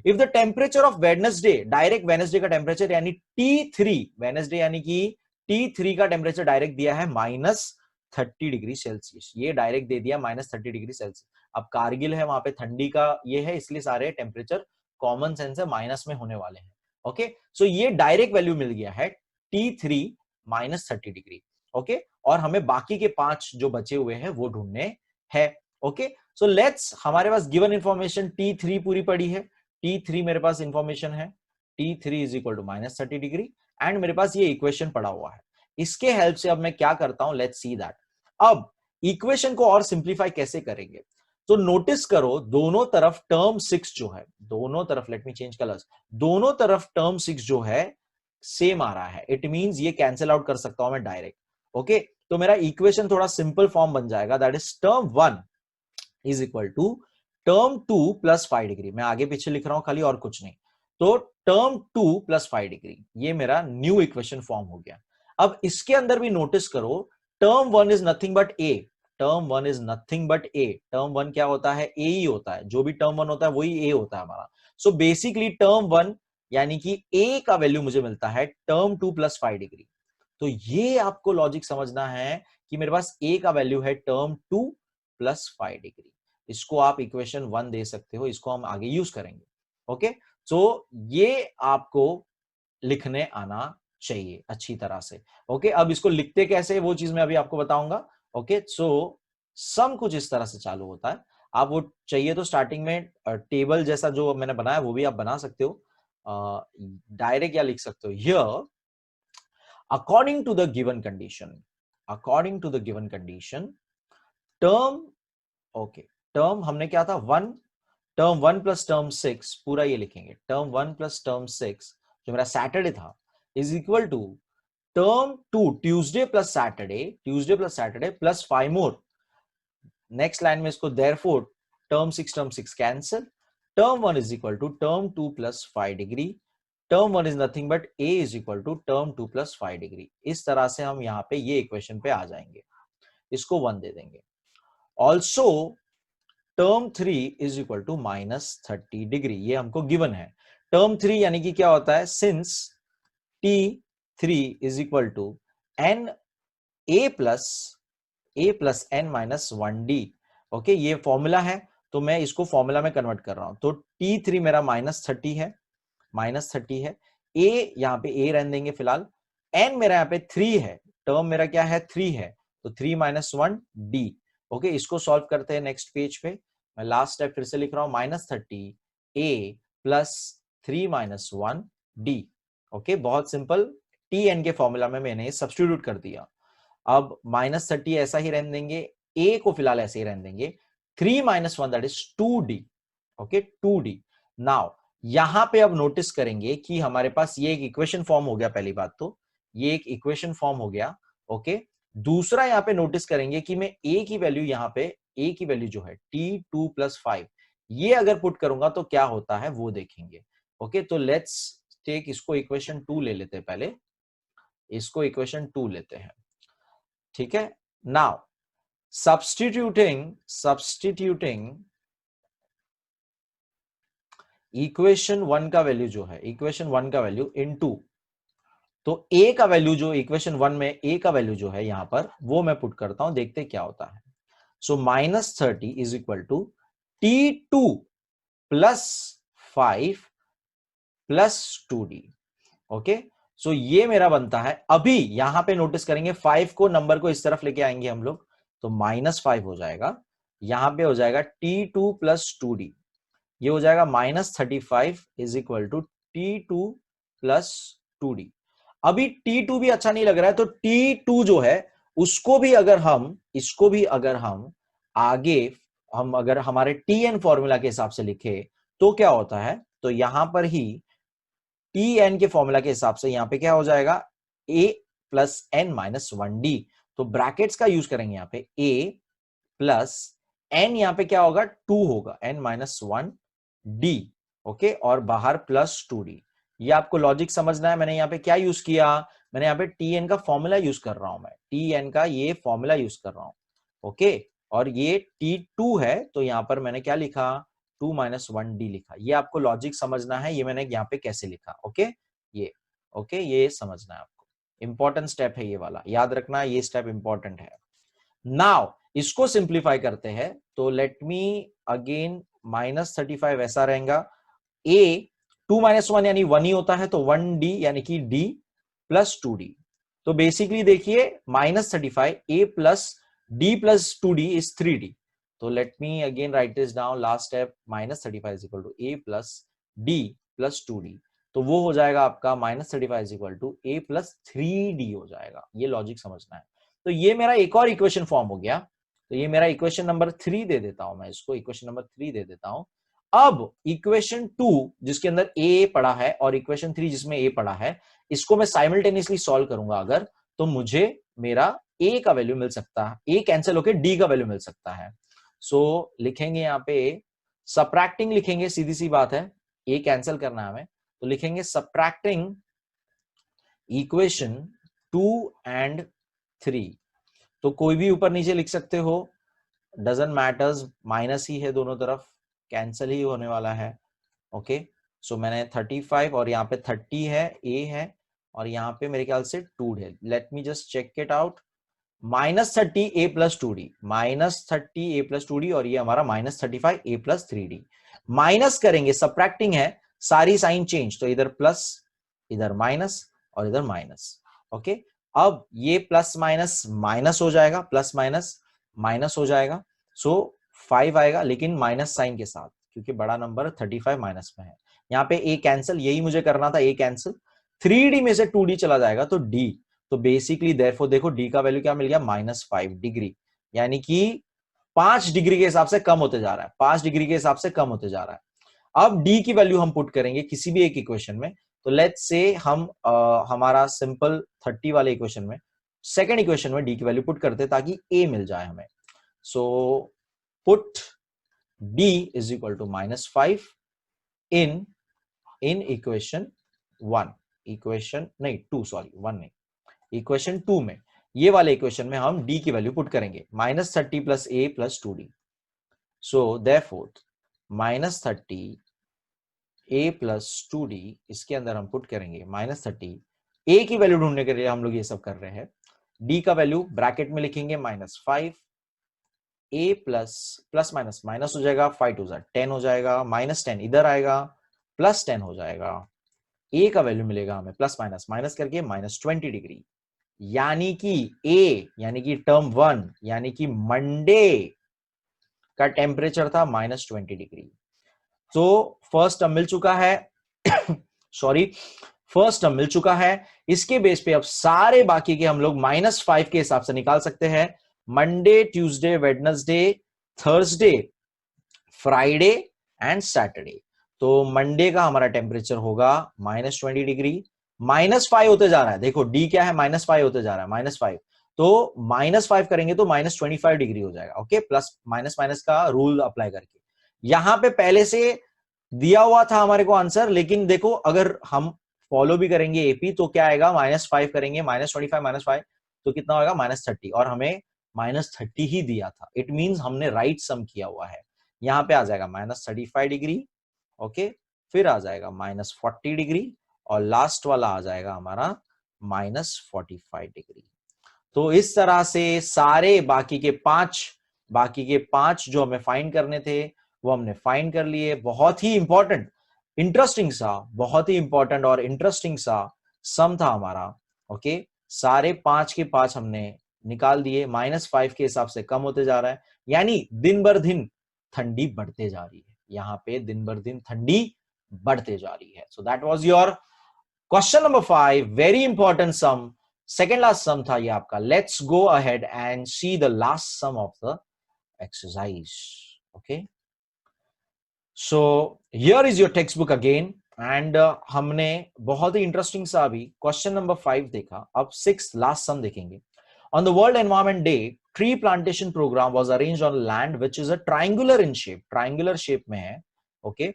If the temperature of Wednesday, direct Wednesday का टेम्परेचर यानी T3, वेडनेसडे यानी कि T3 का टेम्परेचर डायरेक्ट दिया है -30 डिग्री सेल्सियस, ये डायरेक्ट दे दिया -30 डिग्री सेल्सियस। अब कारगिल है, वहां पे ठंडी का ये है, इसलिए सारे टेम्परेचर कॉमन सेंस है माइनस में होने वाले हैं। ओके, सो ये डायरेक्ट वैल्यू मिल गया है T3 -30 डिग्री। ओके, और हमें बाकी के 5 जो बचे हुए हैं वो ढूंढने हैं। ओके, सो लेट्स, हमारे पास गिवन इंफॉर्मेशन T3 पूरी पड़ी है, T3 मेरे पास इंफॉर्मेशन है, T3 is equal to -30 degree, and मेरे पास ये इक्वेशन पड़ा हुआ है। इसके हेल्प से अब मैं क्या करता हूं, लेट्स सी दैट। अब इक्वेशन को और सिंप्लीफाई कैसे करेंगे, तो नोटिस करो दोनों तरफ टर्म 6 जो है, दोनों तरफ, लेट मी चेंज कलर्स, दोनों तरफ टर्म 6 जो है सेम आ रहा है। इट मींस ये कैंसिल आउट कर सकता हूं मैं डायरेक्ट। ओके, तो मेरा इक्वेशन थोड़ा सिंपल फॉर्म बन जाएगा, that is term 1 is equal to term 2 plus 5 degree. मैं आगे पीछे लिख रहा हूं खाली, और कुछ नहीं। तो टर्म 2 प्लस 5 डिग्री, ये मेरा न्यू इक्वेशन फॉर्म हो गया। अब इसके अंदर भी नोटिस करो, term 1 is nothing but A, term 1 is nothing but A. Term 1 क्या होता है? ए ही होता है, जो भी टर्म 1 होता है वही ए होता है हमारा। सो बेसिकली टर्म 1 यानी कि ए का वैल्यू मुझे मिलता है टर्म 2 प्लस 5 डिग्री। तो ये आपको लॉजिक समझना है कि मेरे पास ए का वैल्यू है टर्म 2 प्लस 5 डिग्री। इसको आप इक्वेशन 1 दे सकते हो, इसको हम आगे यूज करेंगे। ओके, सो ये आपको लिखने आना चाहिए अच्छी तरह से। ओके, अब इसको लिखते कैसे वो चीज मैं अभी आपको बताऊंगा। ओके, सो सम कुछ इस तरह से चालू होता है। आप वो चाहिए तो स्टार्टिंग में टेबल जैसा जो मैंने बनाया वो भी आप बना सकते हो, डायरेक्ट या लिख सकते हो। Here according to the given condition, according to the given condition term, okay, term हमने क्या था, 1, टर्म 1 प्लस टर्म 6, पूरा ये लिखेंगे, टर्म 1 प्लस टर्म 6 जो मेरा सैटरडे था is equal to term 2 Tuesday plus Saturday plus 5 more. Next line में इसको therefore term 6 cancel, term 1 is equal to term 2 plus 5 degree, term 1 is nothing but a is equal to term 2 plus 5 degree. इस तरह से हम यहाँ पे ये इक्वेशन पे आ जाएंगे, इसको 1 दे देंगे। Also term 3 is equal to -30 degree, ये हमको गिवन है। टर्म 3 यानी कि क्या होता है, since T3 is equal to n a plus N minus 1d। Okay, ये फॉर्मूला है, तो मैं इसको फॉर्मूला में कन्वर्ट कर रहा हूं। तो T3 मेरा -30 है, ए यहाँ पे ए रहने देंगे फिलहाल, एन मेरा यहाँ पे 3 है, टर्म मेरा क्या है 3 है, तो 3 माइनस 1d। ओके, इसको सॉल्व करते हैं नेक्स्ट पेज पे। मैं लास्ट स्टेप फिर से लिख रहा हूं, -30 a plus 3 minus 1d। Okay, बहुत सिंपल, टी एन के फॉर्मूला में मैंने सब्स्टिट्यूट कर दिया। अब -30 ऐसा ही रहने देंगे, a को फिलहाल ऐसे ही रहने देंगे, 3 minus 1 that is 2d। Okay, 2d। Now यहां पे अब नोटिस करेंगे कि हमारे पास ये एक इक्वेशन फॉर्म हो गया, पहली बात तो ये एक इक्वेशन फॉर्म हो गया। ओके, दूसरा यहां पे नोटिस करेंगे कि मैं a की वैल्यू यहां पे, a की वैल्यू जो है T2 प्लस 5, ये अगर पुट करूंगा तो क्या होता है वो देखेंगे। ओके, तो लेट्स टेक इसको इक्वेशन 2 ले लेते हैं, पहले इसको इक्वेशन 2 लेते हैं। ठीक है, नाउ सब्स्टिट्यूटिंग इक्वेशन 1 का वैल्यू जो है, इक्वेशन 1 का वैल्यू इनटू, तो ए का वैल्यू जो इक्वेशन 1 में ए का वैल्यू जो है यहां पर, वो मैं पुट करता हूं, देखते क्या होता है। So -30 is equal to T2 plus 5 plus 2D। Okay, so ये मेरा बनता है। अभी यहां पे नोटिस करेंगे 5 को, नंबर को इस तरफ लेके आएंगे हम लोग, तो -5 हो जाएगा, यहां पे हो जाएगा T2 प्लस 2D, ये हो जाएगा -35 is equal to T2 plus 2D। अभी T2 भी अच्छा नहीं लग रहा है, तो T2 जो है उसको भी अगर हम, इसको भी अगर हम आगे, हम अगर हमारे TN फॉर्मूला के हिसाब से लिखे तो क्या होता है, तो यहां पर ही TN के फॉर्मूला के हिसाब से यहां पे क्या हो जाएगा, A plus N minus 1D। तो ब्रैकेट्स का यूज करेंगे यहां पे, A प्लस N, यहां पे क्या होगा 2 होगा, N माइनस 1D। ओके, और बाहर प्लस 2D। ये आपको लॉजिक समझना है। मैंने यहाँ पे क्या यूज किया, मैंने यहाँ पे TN का फॉर्मूला यूज कर रहा हूं, मैं TN का ये फॉर्मूला यूज कर रहा हूं। ओके, और ये T2 है, तो यहां पर मैंने क्या लिखा, 2 माइनस 1D लिखा। ये आपको लॉजिक समझना है, ये मैंने यहाँ पे कैसे लिखा। ओके, ये ओके, ये समझना है आपको, इंपॉर्टेंट स्टेप है ये वाला, याद रखना, ये स्टेप इंपॉर्टेंट है। नाउ इसको सिंप्लीफाई करते हैं, तो लेट मी अगेन, -35 ऐसा रहेगा, ए 2 माइनस 1 यानी 1 ही होता है, तो 1D यानी कि D प्लस 2D। तो बेसिकली देखिए -35 A plus D plus 2D is 3D। तो let me again write this down, last step, -35 is equal to A plus D plus 2D। तो वो हो जाएगा आपका -35 is equal to A plus 3D हो जाएगा। ये लॉजिक समझना है। तो ये मेरा एक और इक्वेशन फॉर्म हो गया, तो ये मेरा इक्वेशन नंबर 3 दे देता हूं मैं, इसको इक्वेशन नंबर 3 दे देता हूं। अब इक्वेशन 2 जिसके अंदर ए पड़ा है और इक्वेशन 3 जिसमें ए पड़ा है, इसको मैं साइमल्टेनियसली सॉल्व करूंगा अगर, तो मुझे मेरा ए का वैल्यू मिल सकता है, ए कैंसिल होकर डी का वैल्यू मिल सकता है। सो लिखेंगे यहां पे सबट्रैक्टिंग, लिखेंगे, सीधी सी बात है, ए कैंसिल करना है हमें, तो लिखेंगे सबट्रैक्टिंग इक्वेशन 2 एंड 3। तो कोई भी ऊपर नीचे लिख सकते हो, डजंट मैटर्स, माइनस ही है दोनों तरफ, कैंसिल ही होने वाला है। ओके, सो मैंने 35 और यहाँ पे 30 है, ए है, और यहाँ पे मेरे ख्याल से 2 है। Let me just check it out, -30 a plus 2D, -30 a plus 2D, और ये हमारा -35 ए प्लस 3D। माइनस करेंगे, सबट्रैक्टिंग है, सारी साइन चेंज, तो इधर प्लस, इधर माइनस, और इधर माइनस। ओके, अब ये प्लस माइनस माइनस हो जाएगा, प्लस माइनस माइनस हो जाएगा, सो 5 आएगा, लेकिन माइनस साइन के साथ, क्योंकि बड़ा नंबर 35 माइनस में है। यहाँ पे ए कैंसिल, यही मुझे करना था, ए कैंसिल, 3D में से 2D चला जाएगा, तो D। तो बेसिकली देयरफॉर देखो D का वैल्यू क्या मिल गया, -5 डिग्री, यानी कि 5 डिग्री के हिसाब से कम होते जा रहा है, 5 डिग्री के हिसाब से कम होते जा रहा है। अब D की वैल्यू हम पुट करेंगे किसी भी एक इक्वेशन में, तो लेट्स से हम हमारा सिंपल 30 वाले इक्वेशन में, सेकंड इक्वेशन में D की वैल्यू पुट करते ताकि A मिल जाए हमें। So put D is equal to -5 in equation 1, equation नहीं 2, सॉरी 1 नहीं, इक्वेशन 2 में, ये वाले इक्वेशन में हम D की वैल्यू पुट करेंगे, -30 plus A plus 2D। So therefore -30 A plus 2D, इसके अंदर हम पुट करेंगे -30, A की वैल्यू ढूंढने के लिए हम लोग ये सब कर रहे हैं। D का वैल्यू ब्रैकेट में लिखेंगे -5, A plus plus minus minus हो जाएगा, 5 टू 10 हो जाएगा, -10 इधर आएगा, +10 हो जाएगा। A का वैल्यू मिलेगा हमें प्लस माइनस माइनस करके -20 डिग्री, यानी कि A यानी कि टर्म 1 यानी कि मंडे का टेम्परेचर था -20 डिग्री। तो फर्स्ट टर्म मिल चुका है सॉरी, फर्स्ट टर्म मिल चुका है। इसके बेस पे अब सारे बाकी के हम लोग -5 के हिसाब से निकाल सकते हैं। Monday, Tuesday, Wednesday, Thursday, Friday and Saturday. तो मंडे का हमारा टेम्परेचर होगा -20 डिग्री, -5 होते जा रहा है, देखो डी क्या है, -5 होते जा रहा है, -5, तो -5 करेंगे तो -25 डिग्री हो जाएगा। ओके, प्लस माइनस माइनस का रूल अप्लाई करके, यहां पे पहले से दिया हुआ था हमारे को आंसर, लेकिन देखो अगर हम फॉलो भी करेंगे एपी तो क्या आएगा, -5 करेंगे, -25 -5, तो कितना होगा -30, और हमें -30 ही दिया था। इट मींस हमने राइट सम किया हुआ है। यहाँ पे आ जाएगा -35 डिग्री, ओके, फिर आ जाएगा -40 डिग्री, और लास्ट वाला आ जाएगा हमारा -45 डिग्री। तो इस तरह से सारे बाकी के पांच जो हमें फाइंड करने थे वो हमने फाइंड कर लिए। बहुत ही इंपॉर्टेंट, इंटरेस्टिंग सा, बहुत ही इंपॉर्टेंट और इंटरेस्टिंग सा सम था हमारा। ओके, सारे 5 के 5 हमने निकाल दिए। -5 के हिसाब से कम होते जा रहा है, यानी दिन बर दिन ठंडी बढ़ते जा रही है। यहाँ पे दिन बर दिन ठंडी बढ़ते जा रही है। So that was your question number 5, very important sum, second last sum था ये आपका। Let's go ahead and see the last sum of the exercise. Okay, so here is your text book again, and हमने बहुत ही इंटरेस्टिंग सा अभी क्वेश्चन नंबर 5 देखा। अब 6 लास्ट सम देखेंगे। On the world environment day, tree plantation programme was arranged on land which is a triangular in shape, triangular shape में है। ओके,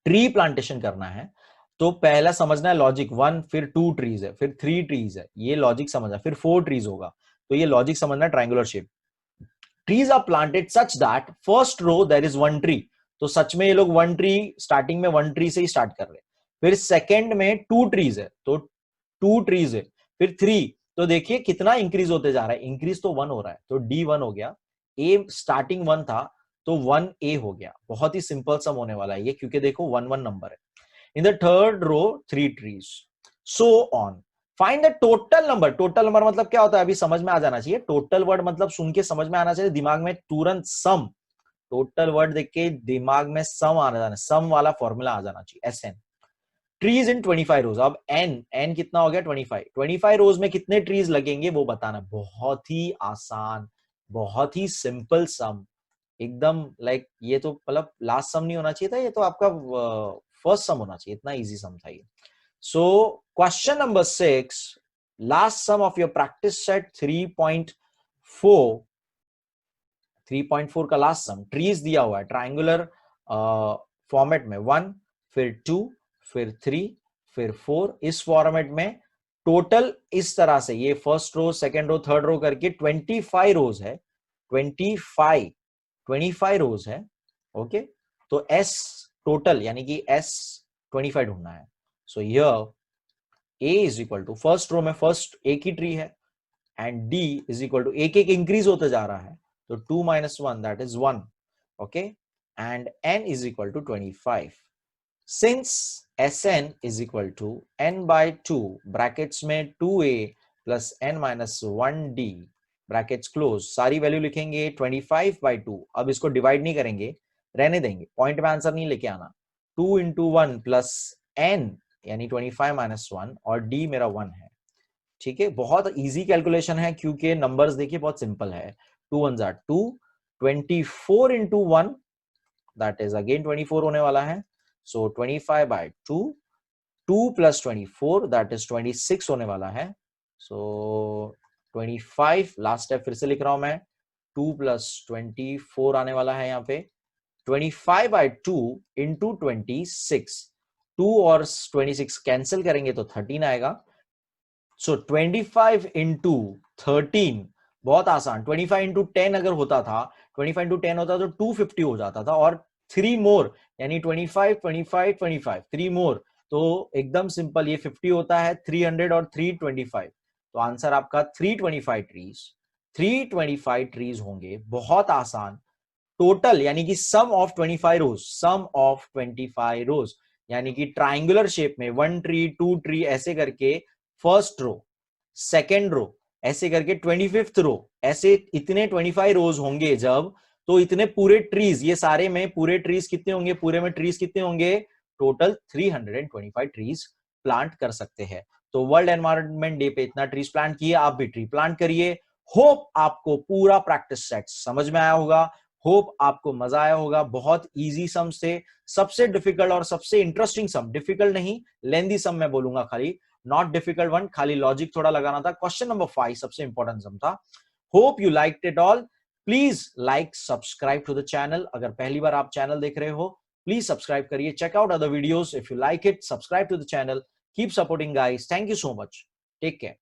ट्री प्लांटेशन करना है तो पहला समझना है लॉजिक, 1, फिर 2 ट्रीज है, फिर 3 ट्रीज है, ये लॉजिक समझना, फिर 4 ट्रीज होगा, तो ये लॉजिक समझना, triangular shape. Trees are planted such that first row there is 1 tree, तो सच में ये लोग 1 ट्री, स्टार्टिंग में 1 ट्री से ही स्टार्ट कर रहे हैं। फिर सेकंड में 2 ट्रीज है, तो 2 ट्रीज है, फिर 3, तो देखिए कितना इंक्रीज होते जा रहा है, इंक्रीज तो 1 हो रहा है, तो D1 हो गया, ए स्टार्टिंग 1 था तो 1A हो गया। बहुत ही सिंपल सम होने वाला है ये, क्योंकि देखो 1 1 नंबर है। In the third row 3 trees, so on. Find the total number. Total number मतलब क्या होता है, अभी समझ में आ जाना चाहिए। टोटल वर्ड मतलब सुन के समझ में आना चाहिए, दिमाग में तुरंत सम, टोटल वर्ड देख के दिमाग में सम आना जाना, सम वाला फॉर्मूला आ जाना चाहिए, SN। ट्रीज इन 25 रोज। अब n कितना हो गया 25 रोज में कितने ट्रीज लगेंगे वो बताना। बहुत ही आसान, बहुत ही सिंपल सम, एकदम लाइक ये तो मतलब लास्ट सम नहीं होना चाहिए था, ये तो आपका फर्स्ट सम होना चाहिए, इतना इजी सम था ये। So question number 6, last sum of your practice set 3.4 का लास्ट सम। ट्रीज दिया हुआ है ट्रायंगुलर फॉर्मेट में, 1, फिर 2, फिर 3, फिर 4, इस फॉर्मेट में टोटल इस तरह से, ये first row, second row, third row करके 25 रोज है, 25 रोज है। ओके, तो S टोटल यानी कि S 25 ढूंढना है। So here A is equal to, first row में फर्स्ट एक ही ट्री है, and D is equal to, एक एक इंक्रीज होते जा रहा है, तो 2 - 1 that is 1। Okay, and N is equal to 25। Since Sn is equal to n/2 brackets में 2A plus n - 1D brackets close, सारी वैल्यू लिखेंगे 25/2। अब इसको डिवाइड नहीं करेंगे, रहने देंगे, पॉइंट में आंसर नहीं लेके आना। 2 × 1 प्लस n यानी 25 - 1, और D मेरा 1 है। ठीक है, बहुत इजी कैलकुलेशन है, क्योंकि नंबर्स देखिए बहुत सिंपल है। 2 1 = 2, 24 × 1 दैट इज अगेन 24 होने वाला है। सो 25/2, 2 + 24 दैट इज 26 होने वाला है। सो 25 लास्ट स्टेप फिर से लिख रहा हूं मैं, 2 + 24 आने वाला है यहाँ पे, 25/2 × 26, 2 और 26 कैंसिल करेंगे तो 13 आएगा। सो 25 × 13, बहुत आसान, 25 × 10 अगर होता था, 25 × 10 होता तो 250 हो जाता था, और 3 मोर यानी 25 25 25 3 मोर, तो एकदम सिंपल, ये 50 होता है, 300 और 325, तो आंसर आपका 325 ट्रीज होंगे। बहुत आसान। टोटल यानी कि सम ऑफ 25 रोज, सम ऑफ 25 रोज यानी कि ट्राइंगुलर शेप में 1 ट्री 2 ट्री ऐसे करके फर्स्ट रो, सेकेंड रो, ऐसे करके 25th रो, ऐसे इतने 25 रोज होंगे जब, तो इतने पूरे ट्रीज, ये सारे में पूरे ट्रीज कितने होंगे, पूरे में ट्रीज कितने होंगे, टोटल 325 ट्रीज प्लांट कर सकते हैं। तो वर्ल्ड एनवायरनमेंट डे पे इतना ट्रीज प्लांट किए, आप भी ट्री प्लांट करिए। होप आपको पूरा प्रैक्टिस सेट समझ में आया होगा, होप आपको मजा आया होगा। बहुत इजी सम से सबसे डिफिकल्ट और सबसे इंटरेस्टिंग सम, डिफिकल्ट नहीं लेंदी सम मैं बोलूंगा खाली, नॉट डिफिकल्ट वन, खाली लॉजिक थोड़ा लगाना था। क्वेश्चन नंबर 5 सबसे इंपॉर्टेंट सम था। Hope you liked it all. Please like subscribe to the channel. अगर पहली बार आप चैनल देख रहे हो प्लीज सब्सक्राइब करिए। Check out other videos if you like it, subscribe to the channel, keep supporting guys, thank you so much, take care.